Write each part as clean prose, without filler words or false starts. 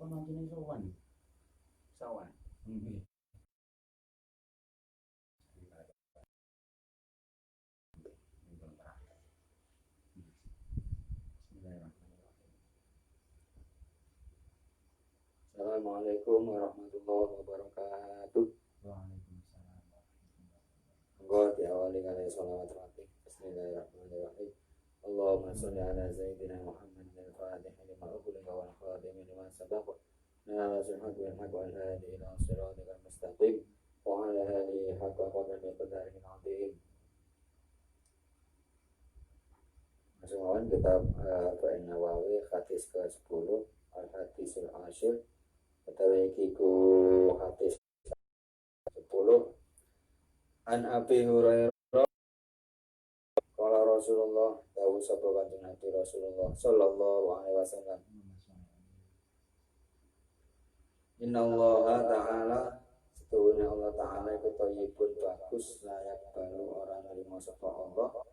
ono jeneng sowan. Sawan. Nggih. Assalamualaikum warahmatullahi wabarakatuh. Waalaikumsalam. Monggo diawali kali sholawat Fatih. Bismillahirrahmanirrahim. Allahumma sholli ala sayyidina Muhammadin al-Fatih lima ughliqa wal khatimi lima sabaqa. Nasihul haqqi wal haqq wal hadi ila siratal mustaqim. Wa ala alihi haqqa qadrihi wa qadarihi al-azim. Masuk awan kitab Arba'in Nawawi hadis ke-10 Al-Hadisul Ashir. Utawi iki ku hadis 10. An Abi Hurairah qala Rasulullah dawuh sapa Kanjeng Nabi Rasulullah sallallahu alaihi wasallam. Innallaha ta'ala setuhune Allah ta'ala iku thayyibun bagus layak balu orang nerima sapa Allah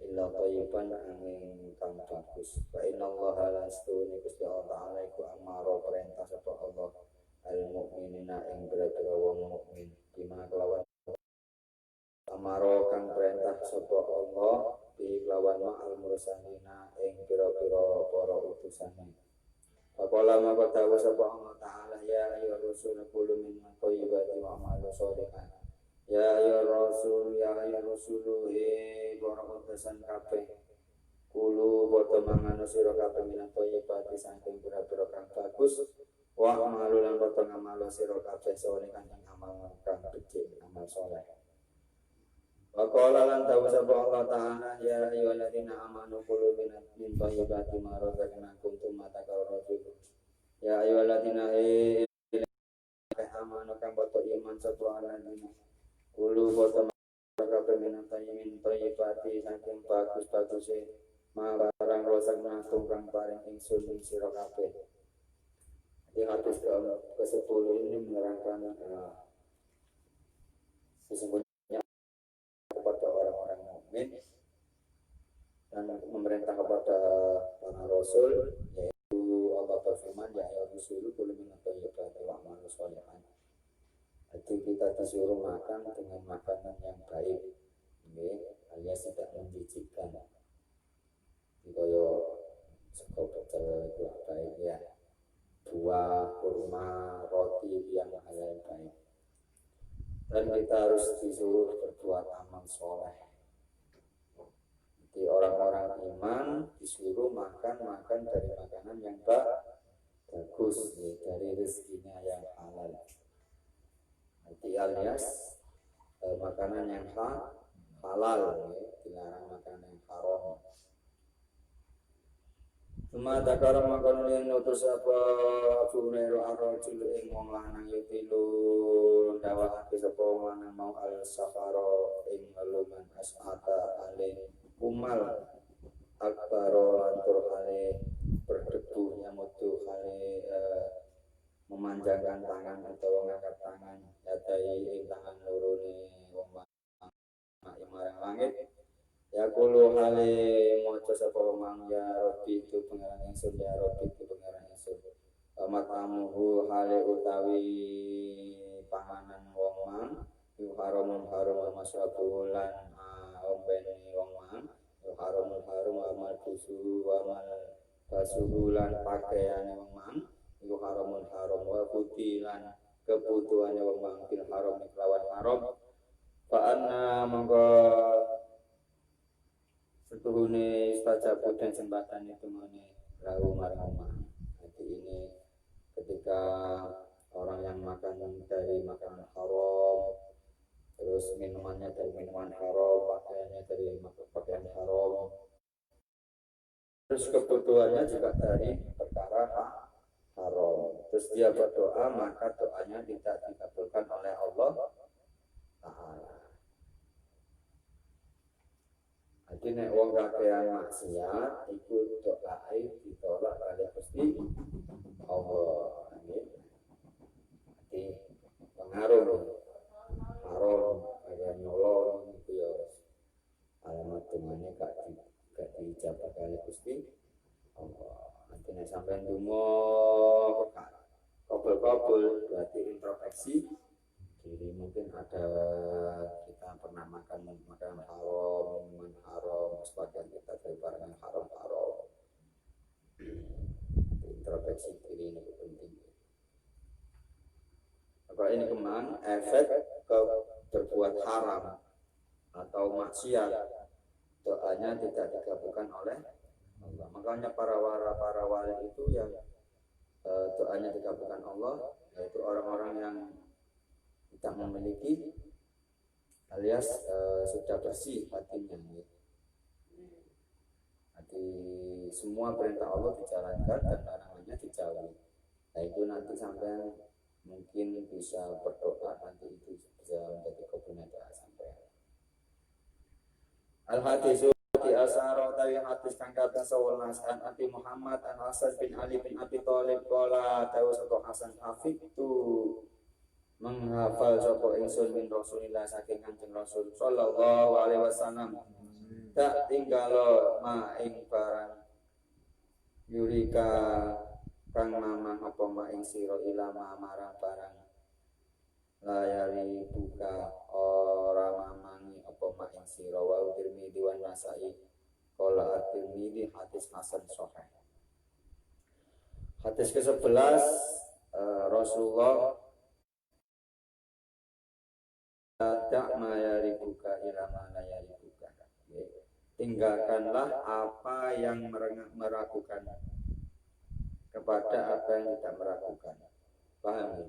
illa thayyiban angin kang bagus. Wa innallaha la setuhune Gusti Allah ta'ala iku amaro perintah sapa Allah al mukminina ing bira-bira wong mukmin bima kelawan amaro kang perintah sapa Allah bi kelawan ma'al mursalina ing bira-bira para utusane. Faqala maka dawuh sapa Allah ta'ala ya ayyuhar rasul qul min thayyibati wa amalu sholihan. Ya ayyuhar rasul para utusan kabeh kulo padha mangan sira kabeh min thayyibati saking bira-bira kang bagus wa amalu lan padha ngamal sira kabeh sholihan kang amal kang becik amal saleh. Waqala lan dawuh sapa Allah ta'ala ya ayyuhalladzina amanu qulu min thayyibati ma razaqnakum tsumma takarraju. Ya ayyuhalladzina amanu kang boto iman sapa alladzina qulu boto kabeh min thayyibati saking bagus-baguse ma barang razaqnakum kang paring ingsun ing sira kabeh. Di hadis ke-10 ini menerangkan sesungguhnya kepada orang-orang mukmin dan memerintah kepada para rasul, yaitu Allah berfirman ya ayyuhar rasul qul min thayyibati wa amalu sholihan. Jadi kita disuruh makan dengan makanan yang baik, alias tidak menjijikkan. Kaya sego pecel itu baik ya, buah, kurma, roti yang halal baik. Dan kita harus disuruh berbuat amal soleh. Jadi orang-orang iman disuruh makan dari makanan yang bagus, dari rezekinya yang halal. Jadi alias makanan yang halal, dilarang makanan yang haram. Cuma takara makan yang nutus apa Abu Hurairah ar-rajul ing wong lanang yutilu ndawakake sapa wong lanang mau al-safaro ing luman as'ata ale umal akbaro lantur ale berdebu nyamutu ale memanjangkan tangan atau mengangkat tangan yadai ing tangan lorone wong lanang marang langit. Ya kulo hale maca sapa mang ya Rabbi itu pengarang ingsun ya Rabbi itu pengarang ingsun. Matamuhu hale utawi panganan wong mang yu haramun harum masrabu lan ombene wong mang yu haramun harum amal kusu amal basulan pakaiane wong mang yu haramun harum wa putilan kebutuhane wong mang bil haram kelawan haram. Fa anna monggo setuhune istajabu dan jembatan itu mene lahu marhamah. Jadi ini ketika orang yang makan dari makanan haram, terus minumannya dari minuman haram, pakaiannya dari pakaian haram, terus kebutuhannya juga dari perkara haram, terus dia berdoa maka doanya tidak dikabulkan oleh Allah Ta'ala. Jadi nek wong kakean maksiat iku doae ditolak oleh Gusti Allah. Jadi pengaruh haram kaya nyolong itu ya alamat dungane gak dijabah oleh Gusti Allah. Nanti nek sampean donga kok muraqabul berarti introspeksi diri. Mungkin ada kita pernah makan makanan haram, minuman haram, sebagian kita dari barang yang haram. Introspeksi diri ini penting. Apa ini kemana efek ke berbuat haram atau maksiat, doanya tidak dikabulkan oleh Allah. Makanya para wali itu yang doanya dikabulkan Allah, yaitu orang-orang yang tidak memiliki alias sudah bersih hatinya. Hati semua perintah Allah dijalankan dan larangannya dijauhi. Nah itu nanti sampai mungkin bisa berdoa, nanti itu bisa menjadi kabulnya doa sampai. Al-Hadisu di asaro tawi hadis kang kata sawelas an Abi Muhammad an Hasan bin Ali bin Abi Thalib qala tawu sapa Hasan hafidtu menghafal sapa ingsun min Rasulillah saking Kanjeng Rasul sallallahu alaihi wasallam tak tinggalo ma ing barang yurika kang mamang apa ma ing sira ilama marang barang layari buka ora mamangi apa ma ing sira wa Tirmidzi wa Nasa'i qala at-Tirmidzi hadis hasan sahih. Hadis ke-11 Rasulullah tak mayari buka ilama layari buka, tinggalkanlah apa yang meragukan kepada apa yang tidak meragukan. Paham ya?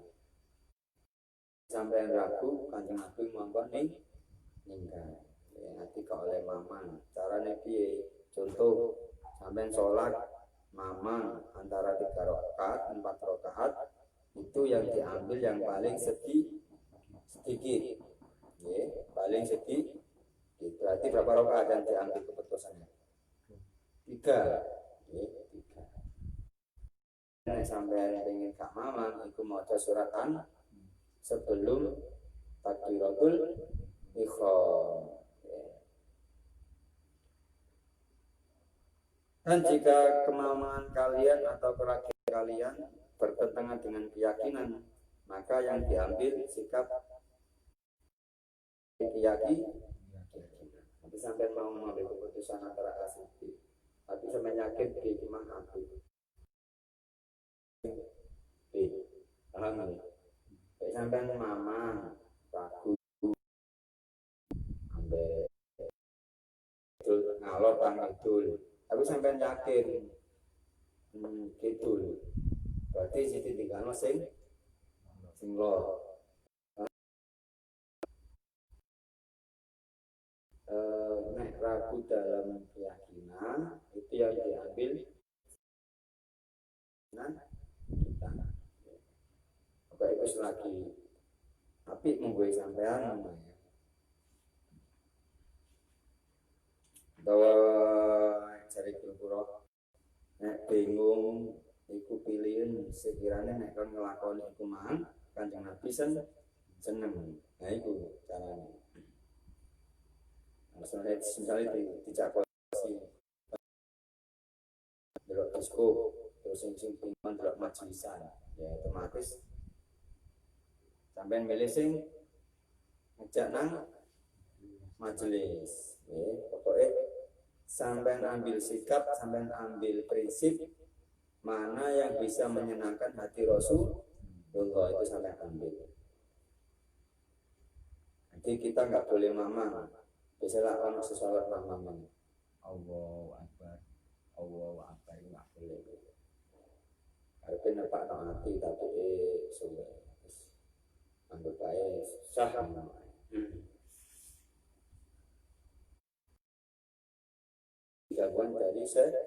Sampai yang ragu Kanjeng Nabi monggo ninggal. Nanti kok oleh mamang. Caranya piye? Contoh sampai sholat mamang antara 3 rakaat, 4 rakaat itu yang diambil yang paling sedikit. Ya, paling sedikit. Berarti berapa rakaat yang diambil keputusannya? 3. Ya, 3. Sampai ingin kak mamang itu mau suratan sebelum takbiratul ihram. Dan jika kemaman kalian atau keraguan kalian bertentangan dengan keyakinan, maka yang diambil sikap keyakinan. Nanti sampai mau mengambil keputusan antara A dan B, tapi sampai yakin B gimana B? Paham ya? Sampai mama ragu ambek ngalor tanggal dul, tapi sampai yakin gitu, berarti situ tinggal sing lor. Nek ragu dalam keyakinan itu yang diambil kita. Apa itu lagi tapi membuat sampean bahwa cari kulpuro nek bingung iku pilihan sekiranya nek kon ngelakoni iku mang Kanjeng Nabi seneng. Nah itu caranya. Misalnya dicakosi delok disko terus sing pingin delok majlisan ya otomatis sampean milih sing ngejak nang majelis. Pokoknya sampean ambil sikap, sampean ambil prinsip mana yang bisa menyenangkan hati Rasulullah itu sampean ambil. Jadi kita nggak boleh mamang. Biasalah orang sesalat mamang. Allahu Akbar itu nggak boleh. Artinya pak hati tapi sudah anggap baik sah. Gangguan dari setan.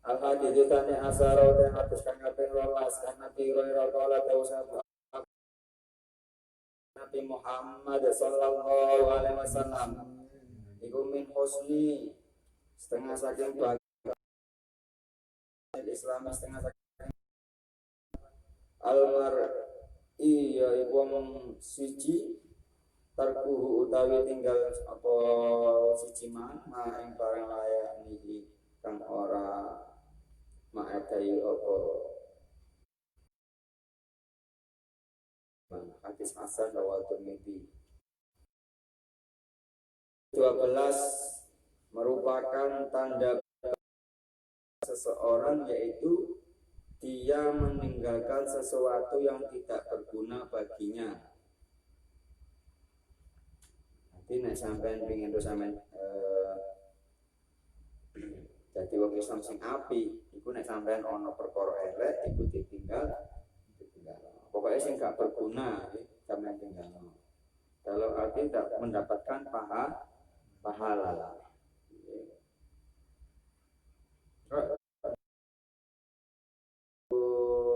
Al-hadithu tani asara dan atas kang kaping 12 kan Nabi Hurairah qala tawassabu Nabi Muhammad sallallahu alaihi wasallam iku min husni setengah saking bagian Islam setengah saking al-mar'i ya iku wong siji tarkuhu utawi tinggal apa siji man ing barang layak niki kang ora maedai apa hadis hasan rawal Tirmidzi. 12 merupakan tanda seseorang, yaitu dia meninggalkan sesuatu yang tidak berguna baginya. Nanti nek sampean pengin terus sampean jadi wong Islam sing apik, iku nek sampean ana perkara elek iku ditinggal. Pokoknya sing gak berguna sampean tinggal. Kalau arti tidak mendapatkan pahala.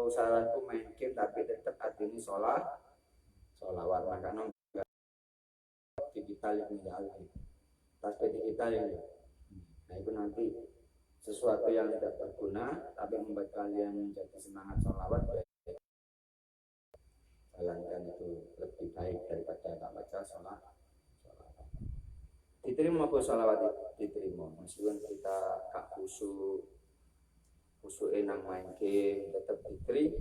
Saranku main game tapi tetap artinya sholawat, makanya digital ini tas digital ini. Nah itu nanti sesuatu yang tidak berguna tapi membuat kalian menjadi semangat sholawat, jalankan itu lebih baik daripada tak baca sholawat. Diterima apa sholawat diterima, meskipun kita gak khusyuk nang main game tetap diterima.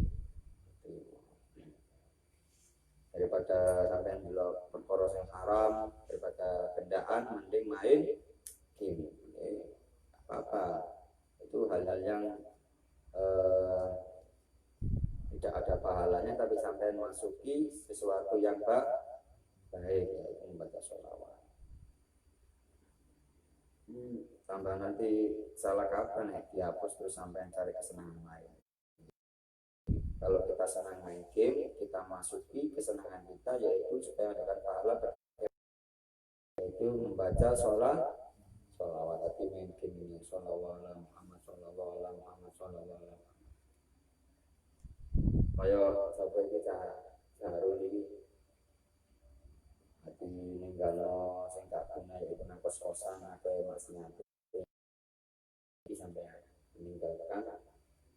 Daripada sampai dulu perkara yang haram, daripada kendaan mending main game. Apa itu hal-hal yang tidak ada pahalanya tapi sampai masuki sesuatu yang baik, yaitu membaca sholawat. Tambah nanti salah kapan dihapus terus sampai cari kesenangan lain. Kalau kita senang main game, kita masuki kesenangan kita, yaitu supaya mendapatkan pahala, yaitu membaca sholawat. Tapi main game ini sholawat Muhammad sholawat. Kaya sampai kita baru ini hati ninggalo sing gak guna, yaitu nang kos-kosan atau maksiat. Sampai meninggalkan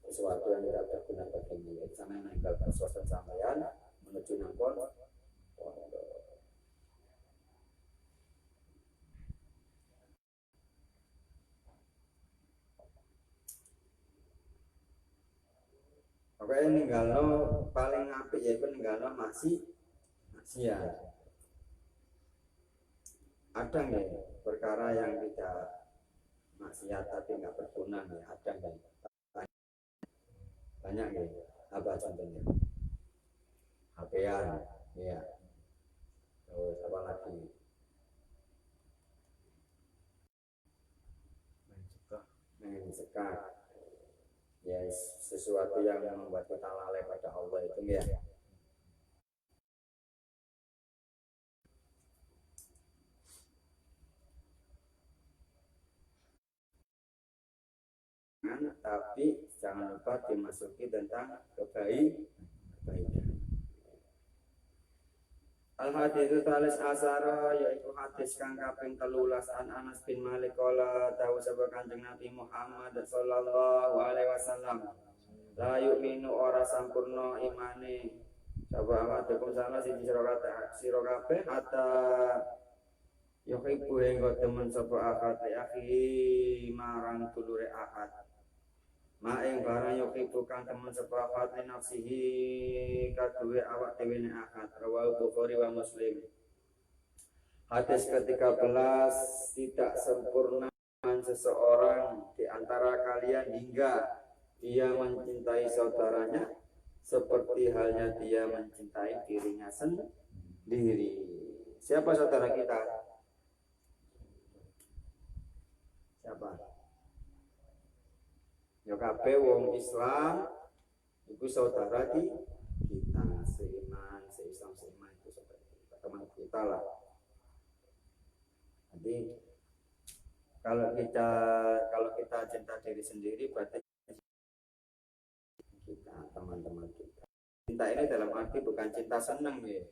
sesuatu yang tidak berguna baginya, yaitu sampai meninggalkan kos-kosan sampean menuju nang pondok. Pokoknya ninggalo paling apik yaitu ninggalo maksiat. Ada nggak perkara yang tidak maksiat tapi nggak berguna nih? Ada nggak? Banyak nggak? Apa contohnya? HP-an, ya. Terus apa lagi? Main sekar. Ya, sesuatu yang membuat kita lalai pada Allah itu ya. Tapi jangan lupa dimasuki tentang kebaikan. Al-haditsu tsalis asara, yaitu hadis kang kaping 13 an Anas bin Malik qala tahu sabda Kanjeng Nabi Muhammad sallallahu alaihi wasallam, la yu'minu ora sampurna imane sapa amadekum salah siji sira kabeh hatta yuhibbu hingga temen sapa akad akhi marang dulure akad. Maing barang yuhibbu kang temen sapa akad nafsihi kaduwe awak dhewe ne akad. Rawahu Bukhari wa Muslim. Hadis ke-13, tidak sempurna seseorang di antara kalian hingga dia mencintai saudaranya seperti halnya dia mencintai dirinya sendiri. Siapa saudara kita? Siapa? Ya kabeh wong Islam iku saudara kita, seiman, seislam, seiman itu saudara kita, teman kita lah. Jadi kalau kita cinta diri sendiri berarti kita, teman-teman kita. Cinta ini dalam arti bukan cinta seneng ya.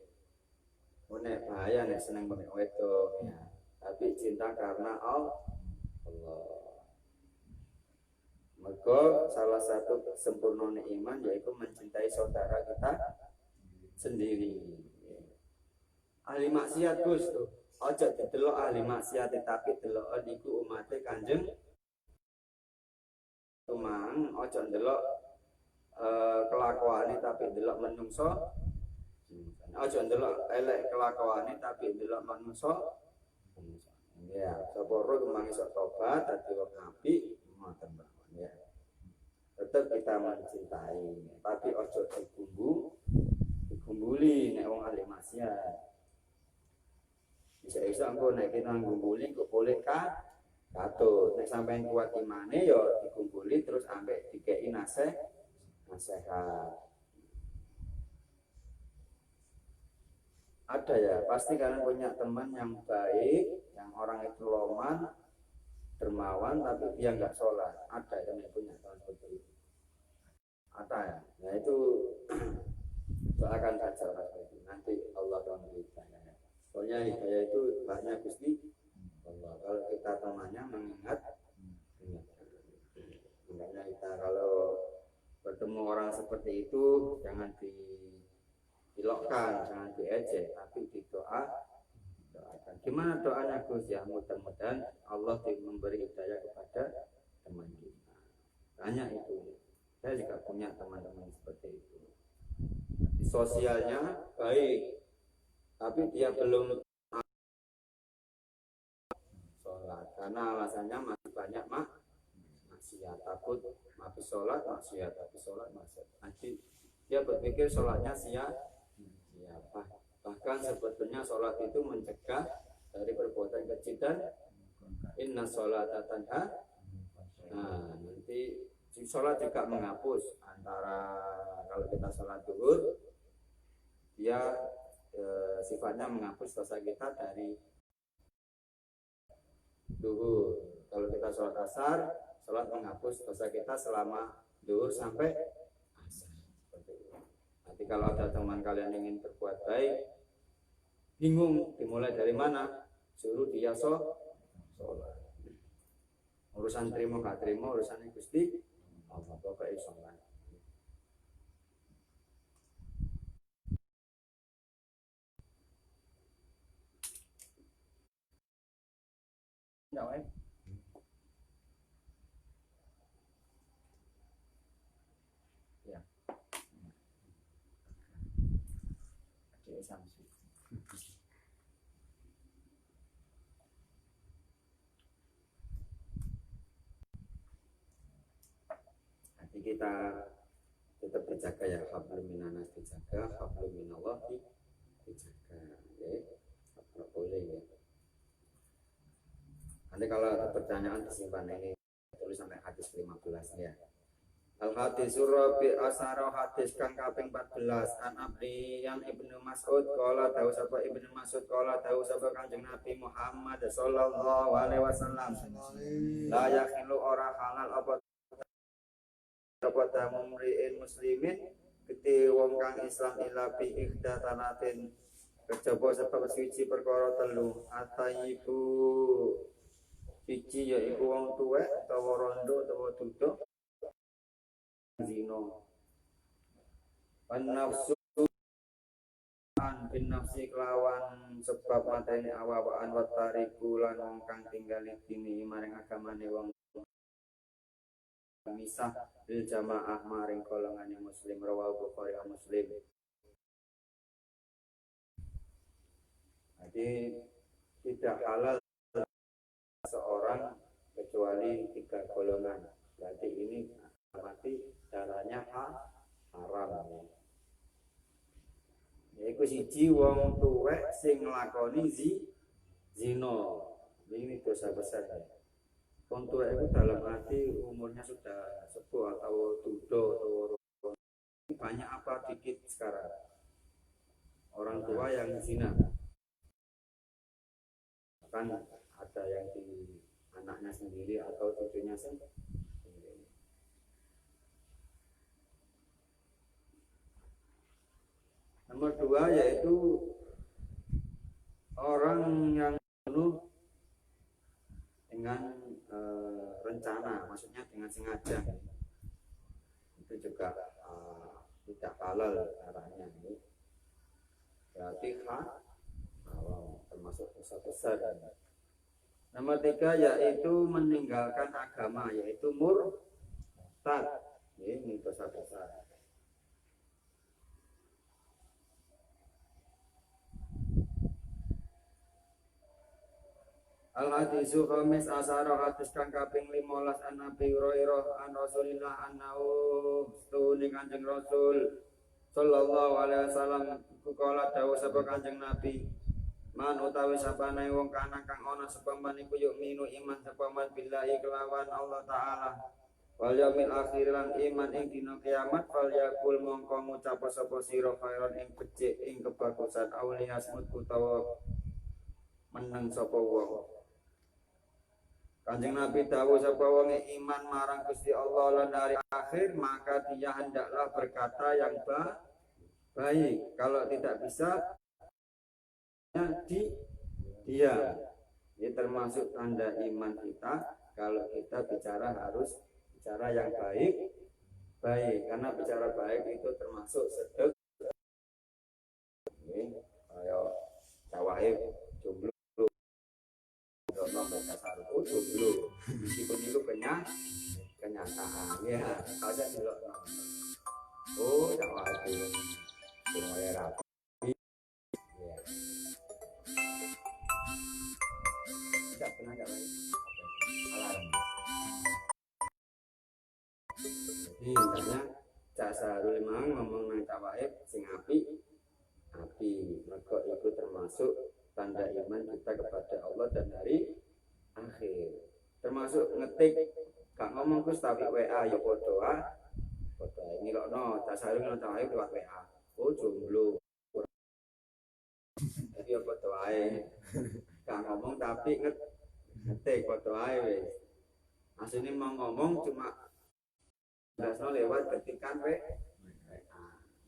Nek bahaya nek seneng mbek wedok ya. Tapi cinta karena Allah. Maka salah satu sempurnanya iman yaitu mencintai saudara kita sendiri. Ahli maksiat Gus tuh, ojo didelok ahli maksiat tapi delok niku umate Kanjeng. Tumang ojo ndelok kelakuane tapi delok menungso Aja ndelok elek kelakuane tapi ndelok manungsa. Ya, sapa ro kemang iso tobat dadi wong apik ngoten mawon ya. Tetap kita mencintai, tapi ojo digumbuli nek wong ahli maksiat. Bisa-bisa engko nek kita ngumbuli kok boleh katut. Nek sampean kuat imane ya digumbuli terus ambek dikeki nasihat. Ada ya, pasti kalian punya teman yang baik, yang orang itu loman, dermawan, tapi dia nggak sholat. Ada yang punya teman seperti itu. Ada ya, nah itu doakan saja orang itu. Nanti Allah akan memberikan. Soalnya hidayah itu banyak Gusti Allah. Kalau kita temannya mengingat, makanya kita kalau bertemu orang seperti itu jangan dilokkan, jangan diejek, tapi doakan. Gimana doanya Gus? Ya mudah-mudahan Allah memberi hidayah kepada teman kita. Tanya itu. Saya juga punya teman-teman seperti itu. Sosialnya baik, tapi dia belum sholat karena alasannya masih banyak maksiat, takut habis sholat maksiat, habis sholat maksiat. Nanti dia berpikir sholatnya sia-sia. Bahkan sebetulnya sholat itu mencegah dari perbuatan keji dan inna sholata tanha. Nah, nanti sholat juga menghapus antara kalau kita sholat zuhur dia sifatnya menghapus dosa kita dari zuhur. Kalau kita sholat asar, sholat menghapus dosa kita selama zuhur sampai asar. Nanti kalau ada teman kalian ingin berbuat baik, bingung dimulai dari mana, suruh dia sholat. Urusan terima gak terima urusan Gusti Allah, pokoknya sholat. Ya. Oke, sampai. Nanti kita tetap dijaga ya, hablum minanas dijaga, hablum minallah dijaga. Ya, boleh ya. Nanti kalau ada pertanyaan disimpan ini tulis sampai hadis 15 ya. Al-hadis Rabi Asaro hadis kang kaping 14 an Abdiyan Ibnu Mas'ud qala tahu sapa Ibnu Mas'ud qala tahu sapa Kanjeng Nabi Muhammad sallallahu alaihi wasallam la yakhilu ora halal apa tamumriin muslimin gede wong kang Islam ila bi ikhdatanatin kejaba sebab suci perkara telu atayibu siji yaiku wong tuwek utawa rondo utawa duduk zina wan nafsu an bin nafsi kelawan sebab mateni awak-awakan wa tariku lan wong kang tinggal dini maring agamane wong misah bil jamaah maring golongane muslim rawahu Bukhari wa Muslim. Jadi tidak halal seorang kecuali 3 golongan. Berarti ini mati darahnya haram. Yaiku siji wong tuwek sing nglakoni zina. Ini dosa besar ya. Wong tuwek itu dalam arti umurnya sudah sepuh atau tudo atau banyak apa dikit sekarang. Orang tua yang zina. Kan ada yang di anaknya sendiri atau cucunya sendiri. Nomor 2 yaitu orang yang penuh dengan rencana, maksudnya dengan sengaja. Itu juga tidak halal caranya ini. Berarti termasuk dosa besar. Nomor 3 yaitu meninggalkan agama, yaitu murtad. Ini dosa besar. Al-hadisu khamis asara hadis kang kaping 15 an Nabi Hurairah an Rasulillah annahu stuni Kanjeng Rasul sallallahu alaihi wasallam kala dawuh sapa Kanjeng Nabi man utawi sapane wong kana kang ana sapa man iku yuk minu iman sapa man billahi kelawan Allah taala wal yaumil akhir lan iman ing dina kiamat fal yakul mongko ngucap sapa sira khairan ing becik ing kebagusan aulias mut utawa meneng sapa wong. Kanjeng Nabi dawuh sapa wong iman marang Gusti Allah lan hari akhir maka dia hendaklah berkata yang baik. Kalau tidak bisa diam. Ini termasuk tanda iman kita. Kalau kita bicara harus bicara yang baik. Karena bicara baik itu termasuk sedek. Ini kayak tawaib jomblo. Nomor dasar itu jomblo meskipun itu kenyataan ya kalau saya jelok oh tak wajar mulai rapi ya tidak pernah nggak lagi alarm jadi misalnya Cak Saharul Imam ngomong nang tawaib sing api mergo itu termasuk tanda iman kita kepada Allah dan hari akhir. Termasuk ngetik gak ngomong Gus tapi WA ya podo ini kok no tak saring nang tawae lewat WA. Oh jomblo. Jadi ya podo ae. Gak ngomong tapi ngetik podo ae wis. Asline mau ngomong cuma dasno lewat ketikan WA.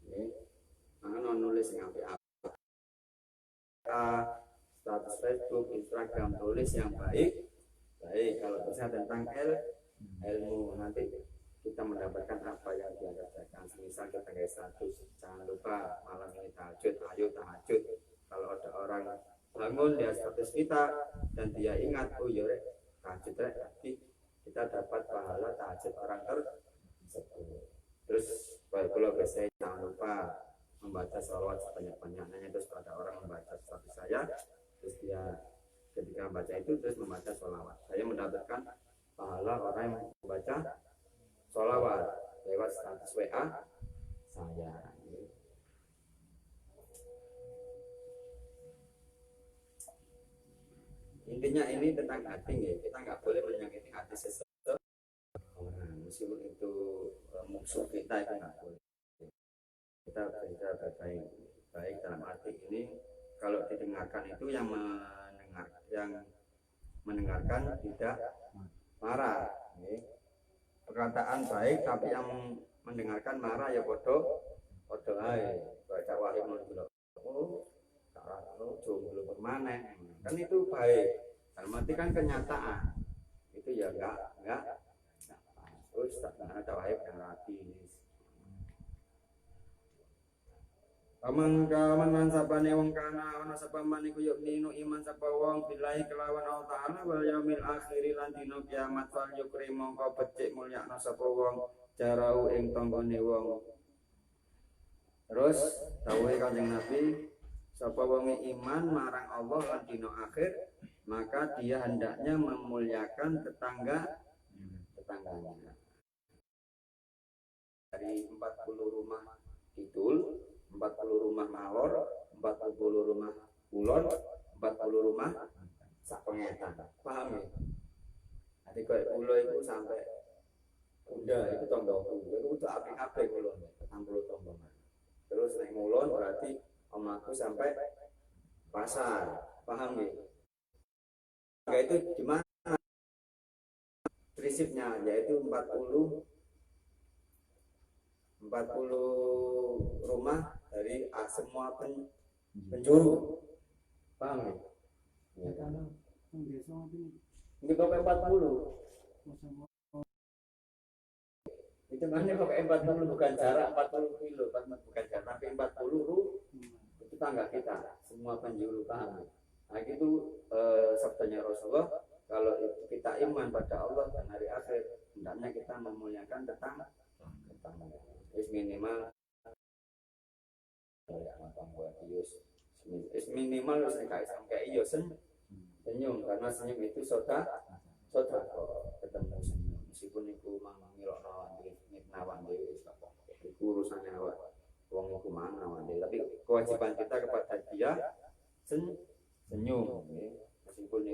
Nggih. Mangan nulis sing apik status Facebook, Instagram tulis yang baik. Kalau bisa tentang ilmu nanti kita mendapatkan apa yang dia kerjakan. Misal kita kayak status, jangan lupa malam ini tahajud, ayo tahajud. Kalau ada orang bangun dia status kita dan dia ingat, oh ya tahajud berarti kita dapat pahala tahajud orang tersebut. Terus kalau biasanya jangan lupa membaca sholawat sebanyak-banyaknya. Terus ada orang membaca status saya, terus dia ketika membaca itu terus membaca sholawat, saya mendapatkan pahala orang yang membaca sholawat lewat status WA saya. Intinya ini tentang hati ya, kita nggak boleh menyakiti hati seseorang meskipun itu musuh kita, itu nggak boleh. Kita berbicara baik dalam arti ini kalau didengarkan itu yang mendengarkan tidak marah. Perkataan baik tapi yang mendengarkan marah ya podo ae. Baca wahyu menurut jomblo permanen kan itu baik. Dalam arti kan kenyataan itu ya enggak terus tak ada wahyu yang rapi. Aman kaman sapane wong kana ana sapa man iku yuk ninu iman sapa wong billahi kelawan Allah taala wal yaumil akhir lan dina kiamat fal yukri mongko becik mulyakna sapa wong jarau ing tanggane wong. Terus dawuhe Kanjeng Nabi sapa wong iman marang Allah lan dina akhir maka dia hendaknya memuliakan tetangganya. Dari 40 rumah kidul, 40 rumah malor, 40 rumah kulon, 40 rumah sak pengetan. Paham ya? Nanti kayak pulau itu sampai bunda itu tombol itu udah api-api kulon, 60 tombol. Terus naik mulon berarti omaku sampai pasar. Paham ya? Enggak itu di mana? Prinsipnya yaitu 40 rumah dari semua penjuru. Paham ya? Ya kalau ini pakai 40. Itu mana pakai 40 bukan jarak 40 kilo, bukan jarak tapi 40 itu tangga kita, semua penjuru. Paham ya? Nah itu sabdanya Rasulullah, kalau kita iman pada Allah dan hari akhir, hendaknya kita memuliakan tetangga. Minimal minimal harus kayak sampai iyo Senyum karena senyum itu sedekah ketemu senyum meskipun itu mang ngilokno awake ngitnawan dhewe wis apa iku urusane awak wong iku mang awake tapi kewajiban kita kepada dia senyum meskipun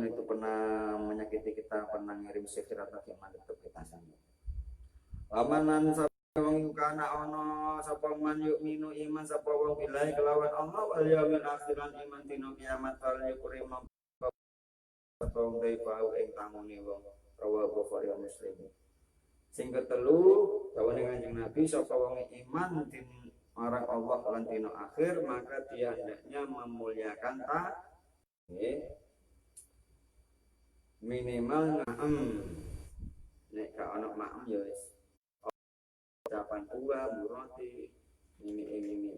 itu pernah menyakiti kita, pernah ngirim sihir atau gimana, tetap kita senyum. Amanan wong kana ana sapa man yuk minu iman sapa wong billahi kelawan Allah wal yaumil akhir lan iman dina kiamat fal yukrim patong dai bau ing tamune wong rawa Bukhari Muslim. Sing ketelu dawane Kanjeng Nabi sapa wong iman din marang Allah lan dina akhir maka dia hendaknya memuliakan minimal nek ka ana ma'am ya wis ucapan buah, muroti, ini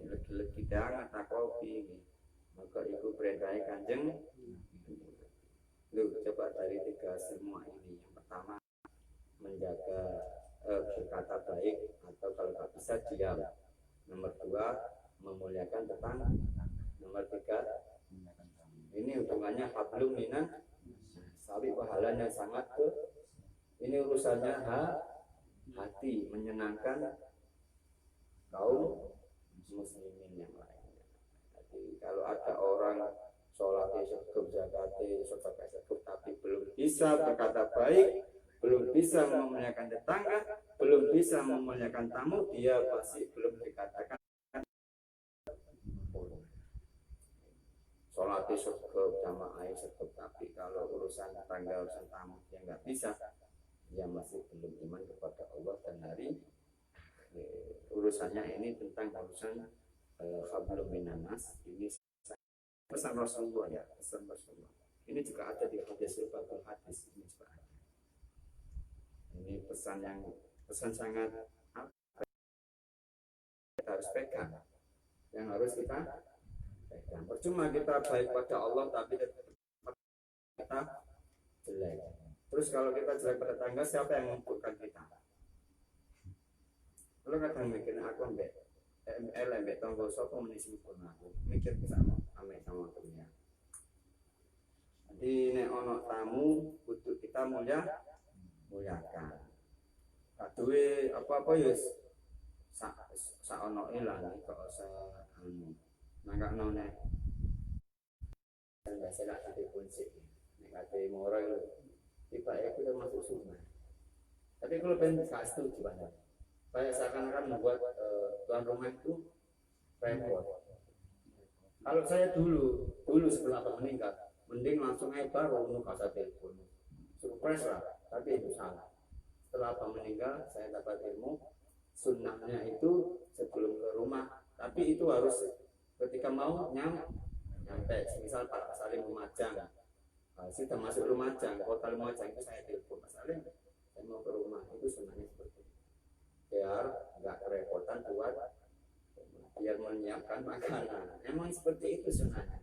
legi-legi dang atau kopi, maka itu perintahnya Kanjeng. Lu coba dari 3 semua ini. Yang pertama menjaga berkata baik atau kalau tak bisa diam. Nomor 2 memuliakan tetangga. Nomor 3 ini hubungannya hablum minan sawi pahalanya sangat ini urusannya hati menyenangkan kaum muslimin yang lainnya. Jadi kalau ada orang sholatnya cukup, zakatnya cukup, tapi belum bisa berkata baik, belum bisa memuliakan tetangga, belum bisa memuliakan tamu, dia pasti belum dikatakan sholatnya cukup, jamaahnya cukup, tapi kalau urusan tetangga, urusan tamu dia nggak bisa, dia masih belum iman kepada Allah dan hari urusannya ini tentang urusan hablum minan nas. Ini pesan Rasulullah ya, pesan Rasulullah. Ini juga ada di hadis Batul Hadis ini juga ada. Ini pesan sangat kita harus pegang, yang harus kita pegang. Percuma kita baik pada Allah tapi kita jelek. Terus kalau kita jelek pada tetangga, siapa yang mengumpulkan kita? Kalau kadang mikir aku ambek ambek tangga sapa menisi pun aku mikir sama ambek sama dunia. Jadi nek ono tamu kudu kita muliakan. Kaduwe apa-apa ya sak ono ilang kok usah nangkakno nek biasa lak ate kunci. Nek ate moro tiba itu termasuk sunnah. Tapi kalau pengen gak setuju banget. Kayak seakan-akan membuat tuan rumah itu repot. Kalau saya dulu sebelum abang meninggal, mending langsung baru kasih telepon. Surprise lah, tapi itu salah. Setelah abang meninggal, saya dapat ilmu sunnahnya itu sebelum ke rumah. Tapi itu harus ketika mau nyampe. Misal Pak Salim Lumajang. Sudah masuk Lumajang, kota Lumajang itu saya telepon Mas Alim, saya mau ke rumah, itu sebenarnya seperti itu. Biar nggak kerepotan buat, biar menyiapkan makanan. Emang seperti itu sebenarnya.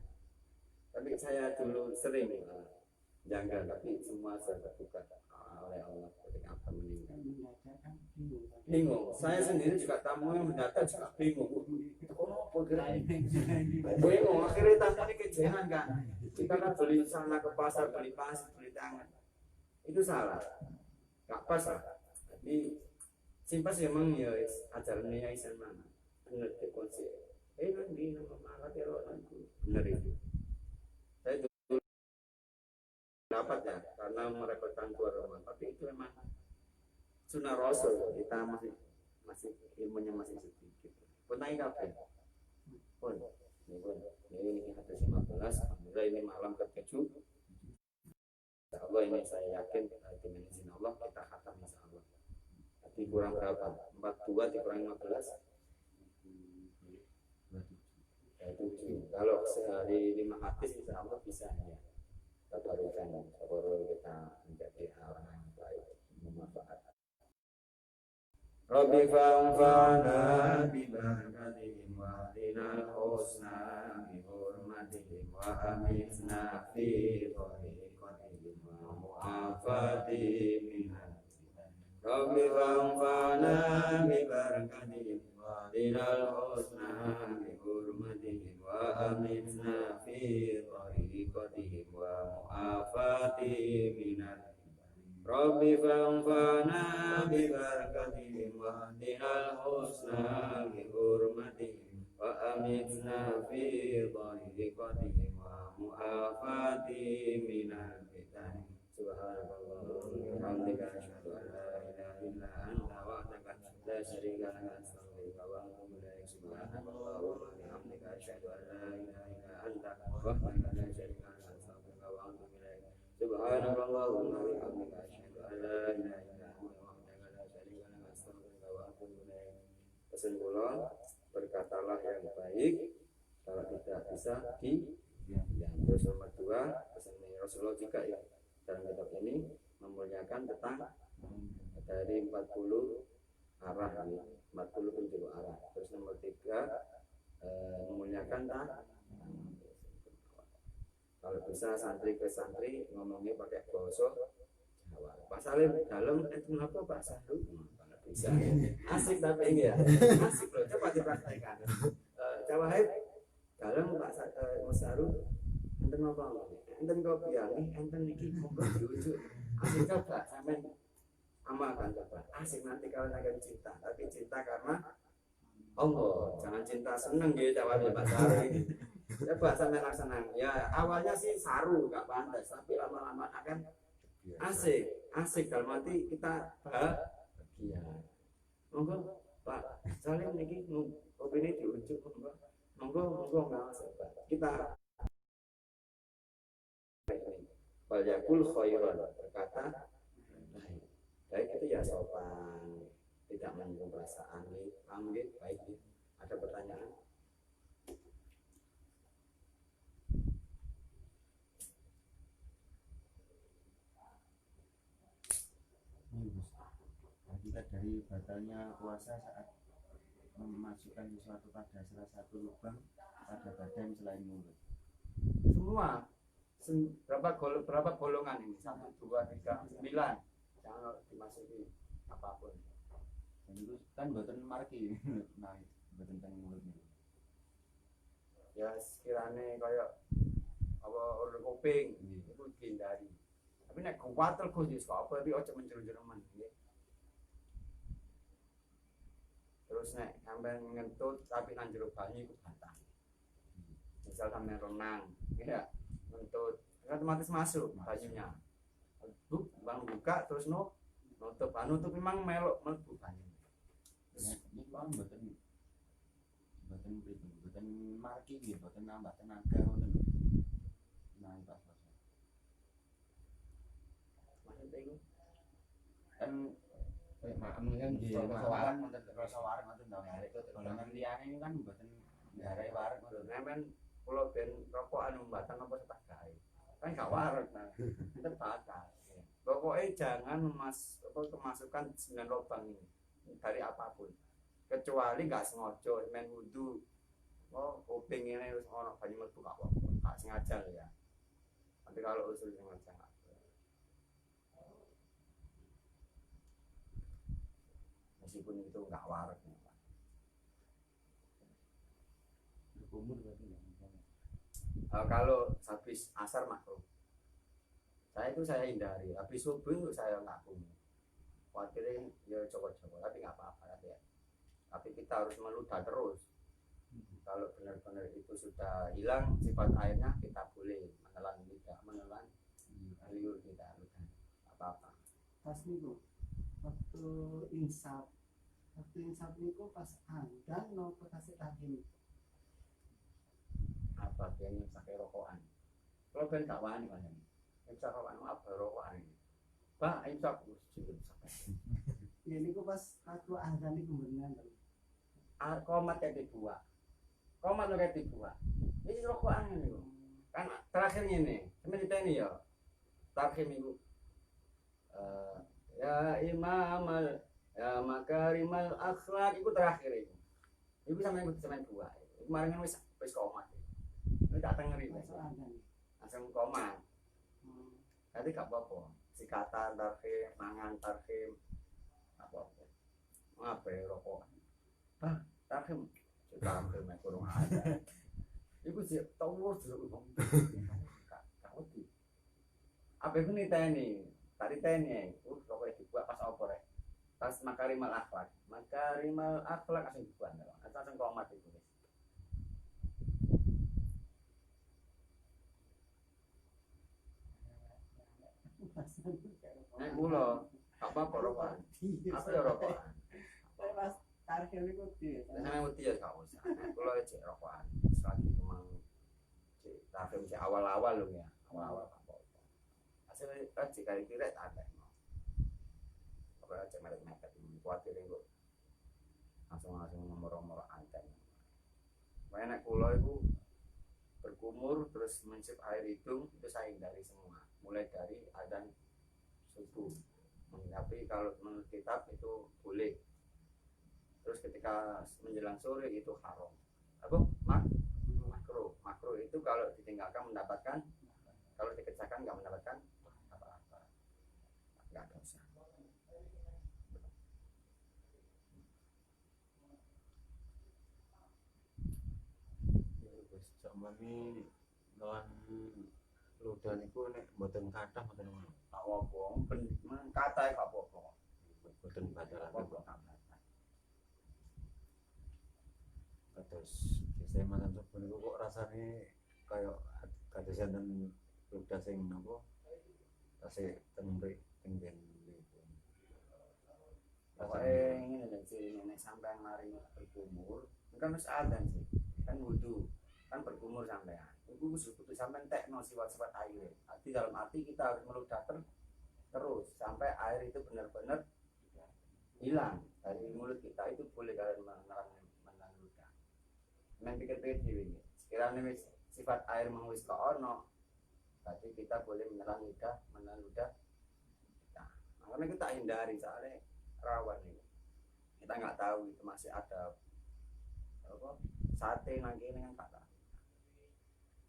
Tapi saya dulu sering janggal, tapi semua saya terbuka oleh Allah ketika apa meninggal. Bingung. Saya sendiri juga tamu yang mendatang juga bingung. Bingung. Akhirnya tamu ini kejenan kan. Kita kan beli sana ke pasar, beli pasir, beli tangan. Itu salah. Gak pas lah. Jadi simpas memang ya ajaran ya isan mana. Benar di kunci. Nanti nama malah teroranku. Benar itu. Saya dulu dapat ya karena merepotkan keluar rumah. Tapi itu memang sunnah Rasul. Kita masih ilmunya masih sedikit. Punai kafe. Pun. Ini hadis 15. Alhamdulillah ini malam ke-7. Insyaallah ini saya yakin dengan izin Allah kita khatam insyaallah. Tapi kurang berapa? 42 dikurang 15. 7. Kalau sehari 5 hadis insyaallah bisa ya. Tabarukan kita menjadi orang yang baik bermanfaat. Rabbi fa'anfa'na bibarakatihim wa dinal husna bi hurmatihim wa amitna fi tariqatihim wa mu'afatihim Rabbi fa'anfa'na bibarakatihim wa dinal husna bi amitna fi tariqatihim wa mu'afatihim minal Rabbi fa'amfana bi barakatihim wa dinal husna bi hurmatihim wa amitna fi tariqatihim wa mu'afatihim minal fitan subhanallah walhamdulillah asyhadu an la ilaha illa anta wahdaka la syarika laka astaghfiruka wa atubu ilaik subhanallah walhamdulillah asyhadu an la ilaha illa anta wahdaka la syarika laka astaghfiruka wa atubu ilaik subhanallah walhamdulillah asyhadu an la ilaha illa anta wahdaka la syarika laka astaghfiruka wa atubu ilaik. Pesan kula, berkatalah yang baik, kalau tidak bisa diam. Terus nomor 2, pesan Rasulullah juga ya dalam kitab ini memuliakan tentang dari 40 arah ya, 40 penjuru arah. Terus nomor 3, memuliakan kalau bisa santri ke santri ngomongnya pakai bahasa Jawa. Pasalnya dalam itu apa bahasa lu? Bisa. Asik tapi ini ya. Asik loh, coba dipraktekkan. Jawa dalam Pak Mas Haru enten apa? Enten kopi ya, enten iki monggo diujuk. Asik coba sampean amalkan coba. Asik nanti kalau akan cinta, tapi cinta karena Allah, jangan cinta seneng gitu jawabnya Pak Saru ini. Coba sampean laksanakan. Ya awalnya sih saru gak pantas, tapi lama-lama akan asik dalam arti kita bahagia. Monggo Pak Salim niki kopi ini diujuk monggo nggak coba kita Balyakul khairan berkata baik itu ya sopan, tidak menyinggung perasaan nih, paham gitu, baik nih. Ada pertanyaan? Kita dari batalnya puasa saat memasukkan sesuatu pada salah satu lubang pada badan selain mulut. Semua berapa golongan ini? 1, 2, 3, 9. Jangan dimasuki apapun. Dan itu kan badan marki, nah badan teng mulutnya. Ya sekiranya kayak apa urut kuping itu dihindari. Tapi nek kuwatel Gus apa iki aja menjeru-jereman nggih. Terus nek sampean ngentut tapi nang jero banyu iku batal. Misal sampean renang, ya ngentut otomatis masuk banyunya. Bang buka terus nutup memang melok mlebu banyu. Ini kan badan marki gitu, badan nambah tenaga ngoten. Nah, pas puasa. Maksudnya itu Kan rasa wareng ngoten to. Golongan liyane ini kan mboten ngarai wareng ngoten. Sampeyan kula ben rokok mbatan apa tak gawe. Kan gak wareg nah. Itu batal. Pokoknya jangan kemasukan 9 lubang ini dari apapun. Kecuali gak sengaja main wudu. Oh, kuping ini harus ono banyu mlebu gak apa-apa. Gak sengaja ya. Tapi kalau usul sengaja gak. Meskipun itu gak wareg. Umur berarti ya. Kalau habis asar makruh. Saya hindari. Habis subuh itu saya nggak punya. Khawatirnya ya coba-coba, tapi nggak apa-apa ya. Tapi kita harus meludah terus. Kalau benar-benar itu sudah hilang sifat airnya, kita boleh menelan liur kita ludah. Nggak apa-apa. Pas niku waktu insaf niku pas andan nopo tasik tadi. Apa yang pakai rokokan? Kalau kan tak wani kan ini. Imsak rokokan apa rokokan ini? Pak, imsak juga bisa. Ya niku pas aku andan niku beneran. Komat kayak dibuat. Komat lo kayak dibuat. Ini rokokan ini. Kan terakhir ini, semenjak ini ya. Terakhir minggu. Ya imamal, ya makarimal akhlak itu terakhir itu. Itu sama buat. Kemarin kan wis komat. Ini tak ngeri langsung koma. Nanti gak apa-apa. Sikatan tarhim, mangan tarhim, apa-apa. Ngapa ya rokok? Tarhim, tarhim kurang ada. Iku sih tawur jeruk ngomong. Gak wedi. Apa iku niteni? Tadi teni, pokoknya dibuat pas apa rek? Pas makarimal akhlak. Makarimal akhlak asing dibuat. Asing komat itu. Nek kula, apa rokokan? Apa ya rokokan? Saya pas tarik ini kok dia. Sampe wedi ya gak usah. Kula cek rokokan. Selagi memang cek tarif cek awal-awal lho ya. Awal-awal apa. Hasil jika kira tak ada. Apa cek melek-melek kuatir kok. Langsung nomor-nomor anten. Makanya nek kula iku berkumur terus mencip air hidung itu saya hindari semua, mulai dari adzan subuh. Tapi kalau menurut kitab itu boleh. Terus ketika menjelang sore itu haram. Apa? Makro itu kalau ditinggalkan mendapatkan, kalau dikerjakan nggak mendapatkan apa-apa, nggak dosa. Mami lawan ludah niku nek mboten kathah mboten ngono. Tak apa, ben katae gak apa-apa. Mboten batalake kok. Terus saya makan subuh niku kok rasane kaya kados enten ludah sing napa? Tasih tembrik tenggen niku. Pokoknya ini lho sih nenek sampean mari berkumur, kan wis adzan sih. Kan wudu. Kan berkumur sampean. Iku wis kudu sampean tekno sifat-sifat air. Arti dalam arti kita harus meludah terus sampai air itu benar-benar hilang dari mulut kita. Itu boleh kalian menelan ludah. Men pikir-pikir dhewe iki. Sekiranya wis sifat air mau wis ono, berarti kita boleh menelan ludah kita. Makanya kita hindari soalnya rawan ini. Kita nggak tahu itu masih ada apa sate nanti dengan kata.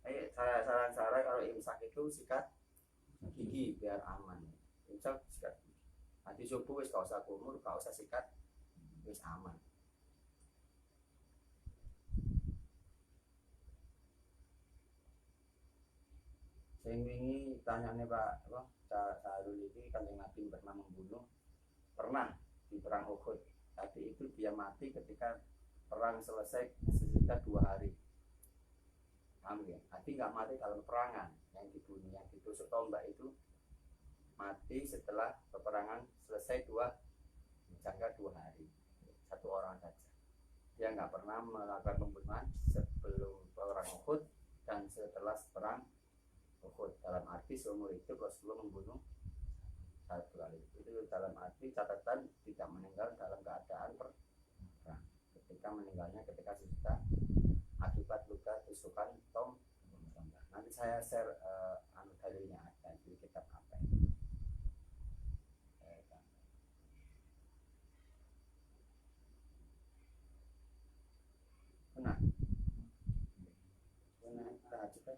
Saya saran-saran kalau imsak itu sikat gigi biar aman. Imsak sikat gigi. Nanti subuh wis gak usah kumur, gak usah sikat, wis aman. Sing wingi tanyane Pak apa Sarul iki Kanjeng Nabi pernah membunuh pernah di perang Uhud. Tapi itu dia mati ketika perang selesai sekitar 2 hari. Paham ya? Tapi nggak mati dalam peperangan. Yang dibunuh, yang ditusuk tombak itu mati setelah peperangan selesai jangka 2 hari. 1 orang saja. Dia nggak pernah melakukan pembunuhan sebelum perang Uhud dan setelah perang Uhud. Dalam arti seumur itu Rasulullah membunuh 1 kali. Itu dalam arti catatan tidak meninggal dalam keadaan perang. Ketika meninggalnya ketika sudah akibat luka tusukan tombak. Nanti saya share dalilnya ada di kitab apa ini. Benar. Benar, kita